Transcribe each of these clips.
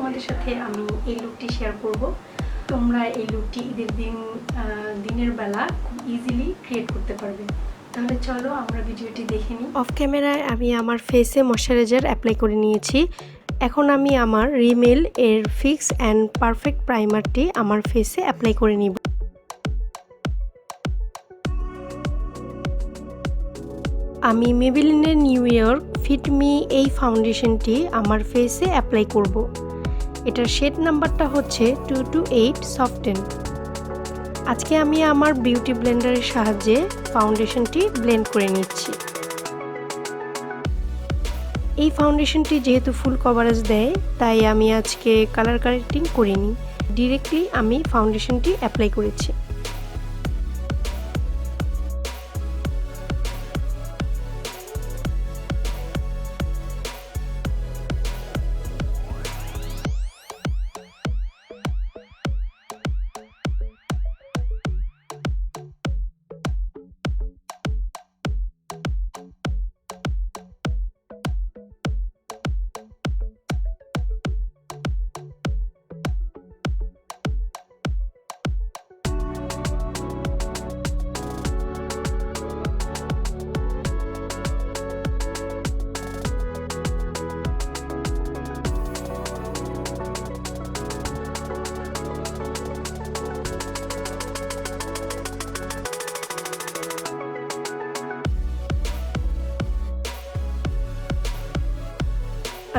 তোমাদের সাথে আমি এই লুকটি শেয়ার করব। তোমরা এই লুকটি ঈদের দিনের বেলা খুব ইজিলি ক্রিয়েট করতে পারবে। তাহলে চলো আমরা ভিডিওটি দেখে নিই। অফ ক্যামেরায় আমি আমার ফেসে ময়শ্চারাইজার অ্যাপ্লাই করে নিয়েছি। এখন আমি আমার রিমেল এর ফিক্স অ্যান্ড পারফেক্ট প্রাইমারটি আমার ফেসে অ্যাপ্লাই করে নিব। আমি মেবেলিনের নিউ ইয়র্ক ফিট মি এই ফাউন্ডেশনটি আমার ফেসে অ্যাপ্লাই করব। এটার শেড নাম্বারটা হচ্ছে 228 সফটেন। আজকে আমি আমার বিউটি ব্লেন্ডারের সাহায্যে ফাউন্ডেশনটি ব্লেন্ড করে নিচ্ছি। এই ফাউন্ডেশনটি যেহেতু ফুল কভারেজ দেয়, তাই আমি আজকে কালার কারেক্টিং করিনি, ডিরেক্টলি আমি ফাউন্ডেশনটি অ্যাপ্লাই করেছি।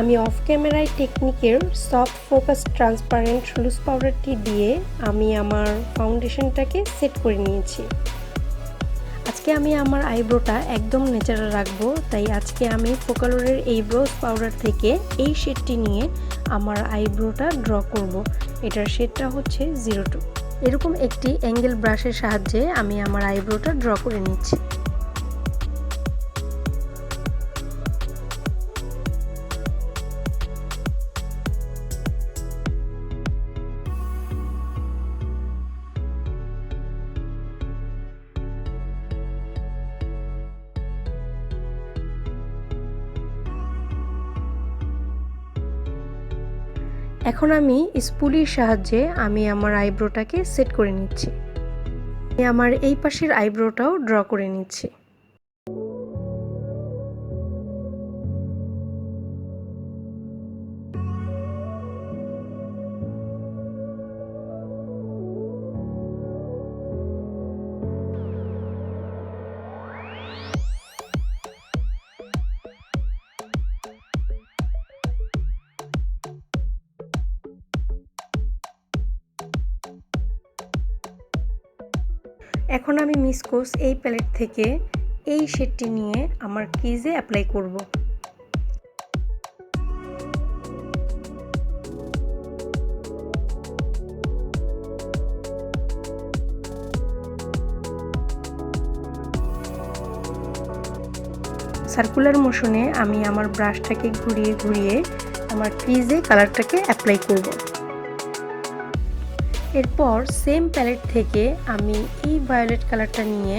আমি অফ ক্যামেরায় টেকনিকের সফট ফোকাস ট্রান্সপারেন্ট লুজ পাউডারটি দিয়ে আমি আমার ফাউন্ডেশনটাকে সেট করে নিয়েছি। আজকে আমি আমার আইব্রোটা একদম ন্যাচারাল রাখবো, তাই আজকে আমি ফোকালুরের এই ব্রোজ পাউডার থেকে এই শেডটি নিয়ে আমার আইব্রোটা ড্র করব। এটার শেডটা হচ্ছে 02। এরকম একটি অ্যাঙ্গেল ব্রাশের সাহায্যে আমি আমার আইব্রোটা ড্র করে নিচ্ছি। এখন আমি স্পুলির সাহায্যে আমি আমার আইব্রোটাকে সেট করে নিচ্ছি। আমার এই পাশের আইব্রোটাও ড্র করে নিচ্ছি। এখন আমি মিসকোস এই প্যালেট থেকে এই শেডটি নিয়ে আমার ক্রিজে অ্যাপ্লাই করব। সার্কুলার মোশনে আমি আমার ব্রাশটাকে ঘুরিয়ে ঘুরিয়ে আমার ক্রিজে কালারটাকে অ্যাপ্লাই করব। এরপর সেম প্যালেট থেকে আমি এই ভায়োলেট কালারটা নিয়ে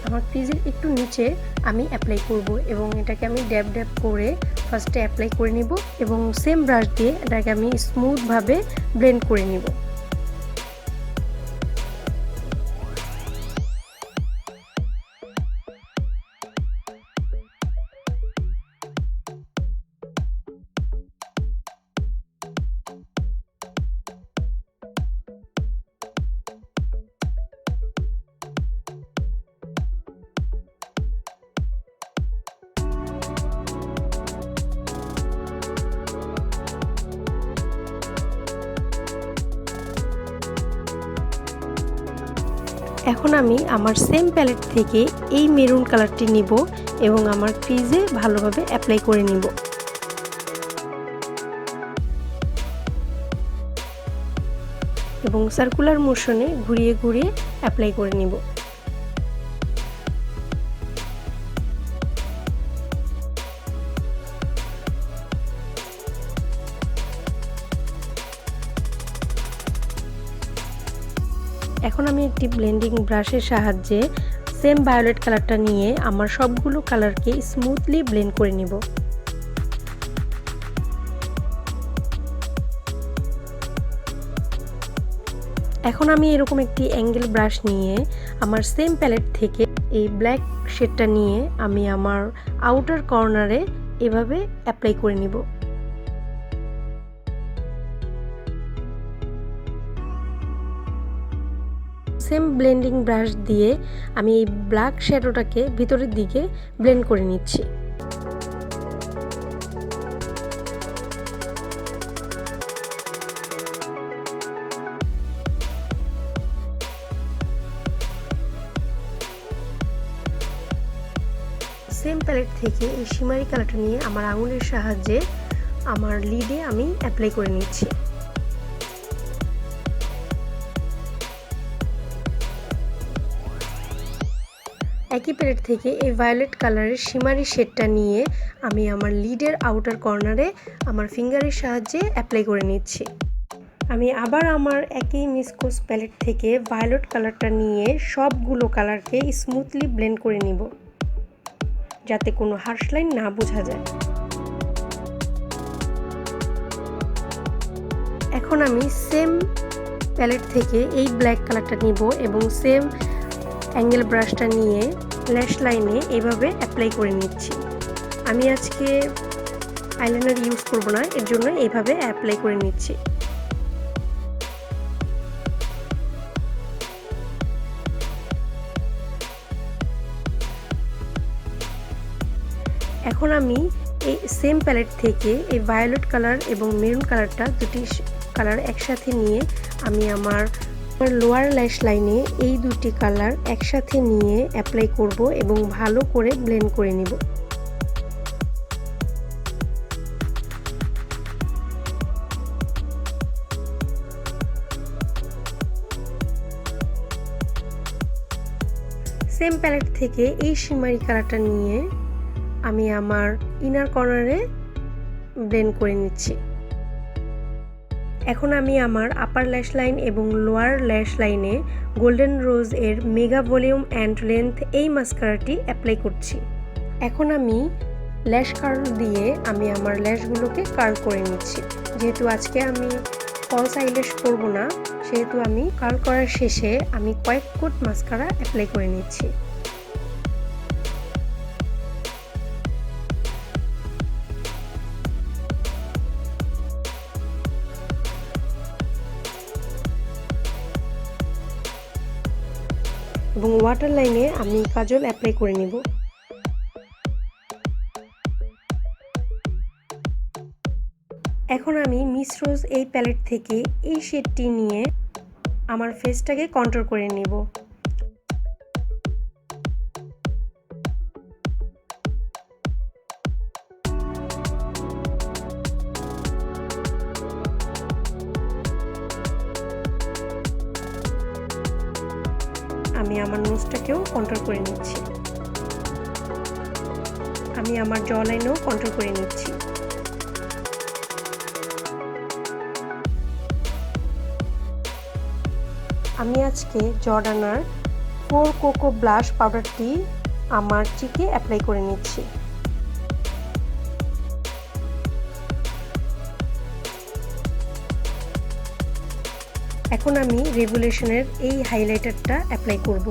আমার ক্রিজের একটু নিচে আমি অ্যাপ্লাই করব এবং এটাকে আমি ড্যাব ড্যাব করে ফার্স্টে অ্যাপ্লাই করে নিব এবং সেম ব্রাশ দিয়ে এটাকে আমি স্মুথভাবে ব্লেন্ড করে নিব। এখন আমি আমার সেম প্যালেট থেকে এই মেরুন কালারটি নিব এবং আমার ক্রিজে ভালোভাবে অ্যাপ্লাই করে নিব। এবং সার্কুলার মোশনে ঘুরিয়ে ঘুরিয়ে অ্যাপ্লাই করে নিব। এখন আমি একটি ব্লেন্ডিং ব্রাশের সাহায্যে সেম ভায়োলেট কালারটা নিয়ে আমার সবগুলো কালারকে স্মুথলি ব্লেন্ড করে নিব। এখন আমি এরকম একটি অ্যাঙ্গেল ব্রাশ নিয়ে আমার সেম প্যালেট থেকে এই ব্ল্যাক শেডটা নিয়ে আমি আমার আউটার কর্নারে এভাবে অ্যাপ্লাই করে নিব। সেম ব্লেন্ডিং ব্রাশ দিয়ে আমি এই ব্ল্যাক শ্যাডোটাকে ভিতরের দিকে ব্লেন্ড করে নিচ্ছি। সেম প্যালেট থেকে এই শিমারি কালারটা নিয়ে আমার আঙুলের সাহায্যে আমার লিডে আমি অ্যাপ্লাই করে নিচ্ছি। একই প্যালেট থেকে এই ভায়োলেট কালারের শিমারি শেডটা নিয়ে আমি আমার লিডের আউটার কর্নারে আমার ফিঙ্গারের সাহায্যে অ্যাপ্লাই করে নিচ্ছি। আমি আবার আমার একই মিসকোস প্যালেট থেকে ভায়োলেট কালারটা নিয়ে সবগুলো কালারকে স্মুথলি ব্লেন্ড করে নিব, যাতে কোনো হার্শ লাইন না বোঝা যায়। এখন আমি সেম প্যালেট থেকে এই ব্ল্যাক কালারটা নিব এবং সেম অ্যাঙ্গেল ব্রাশটা নিয়ে ল্যাশ লাইনে এভাবে অ্যাপ্লাই করে নিচ্ছি। আমি আজকে আইলাইনার ইউজ করব না, এর জন্য এইভাবে অ্যাপ্লাই করে নিচ্ছি। এখন আমি এই সেম প্যালেট থেকে এই ভায়োলেট কালার এবং মেরুন কালারটা দুটি কালার একসাথে নিয়ে আমি আমার লোয়ার ল্যাশ লাইনে এই দুটি কালার একসাথে নিয়ে অ্যাপ্লাই করব এবং ভালো করে ব্লেন্ড করে নিব। সেম প্যালেট থেকে এই শিমারি কালারটা নিয়ে আমি আমার ইনার কর্নারে ব্লেন্ড করে নিচ্ছি। এখন আমি আমার আপার ল্যাশ লাইন এবং লোয়ার ল্যাশ লাইনে গোল্ডেন রোজ এর মেগা ভলিউম অ্যান্ড লেন্থ এই মাস্কারাটি অ্যাপ্লাই করছি। এখন আমি ল্যাশ কার্ল দিয়ে আমি আমার ল্যাশগুলোকে কার্ল করে নিচ্ছি। যেহেতু আজকে আমি ফলস আইল্যাশ করব না, সেহেতু আমি কার্ল করার শেষে আমি কয়েক কোট মাস্কারা অ্যাপ্লাই করে নিচ্ছি। এবং ওয়াটার লাইনে আমি কাজল অ্যাপ্লাই করে নিব। এখন আমি মিস রোজ এই প্যালেট থেকে এই শেডটি নিয়ে আমার ফেসটাকে কন্ট্রোল করে নিব। আমি আমার নোজটাকেও কন্ট্রোল করে নিচ্ছি। আমি আমার জ লাইনেও কন্ট্রোল করে নিচ্ছি। আমি আজকে জর্ডানার 4 কোকো ব্লাশ পাউডারটি আমার চিকে অ্যাপ্লাই করে নিচ্ছি। এখন আমি রেভুলেশনের এই হাইলাইটারটা অ্যাপ্লাই করব।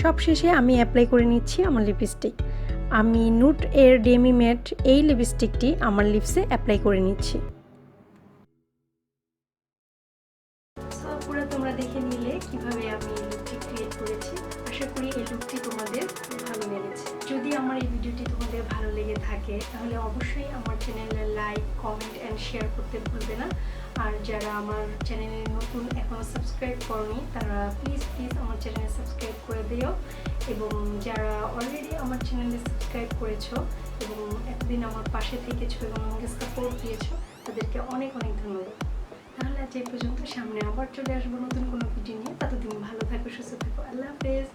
সবশেষে আমি অ্যাপ্লাই করে নিচ্ছি আমার লিপস্টিক। আমি নুট এর ডেমি ম্যাট এই লিপস্টিকটি আমার লিপসে অ্যাপ্লাই করে নিচ্ছি। পুরো তোমরা দেখে নিলে কিভাবে আমি লুকটি ক্রিয়েট করেছি। আশা করি এই লুকটি তোমাদের ভালো লেগেছে। যদি আমার এই ভিডিওটি তোমাদের ভালো লেগে থাকে তাহলে অবশ্যই আমার চ্যানেলে লাইক, কমেন্ট এন্ড শেয়ার করতে ভুলবে না। আর যারা আমার চ্যানেলে নতুন এখনো সাবস্ক্রাইব করনি তারা প্লিজ আমার চ্যানেলে সাবস্ক্রাইব করে দিও, এবং যারা অলরেডি আমার চ্যানেলে সাবস্ক্রাইব করেছো এবং এতদিন আমার পাশে থেকেছো এবং আমাকে সাপোর্ট দিয়েছো তাদেরকে অনেক অনেক ধন্যবাদ। তাহলে আজ এই পর্যন্ত, সামনে আবার চলে আসবো নতুন কোনো ভিডিও নিয়ে। ততদিন ভালো থাকো, সুস্থ থাকো, আল্লাহ হাফেজ।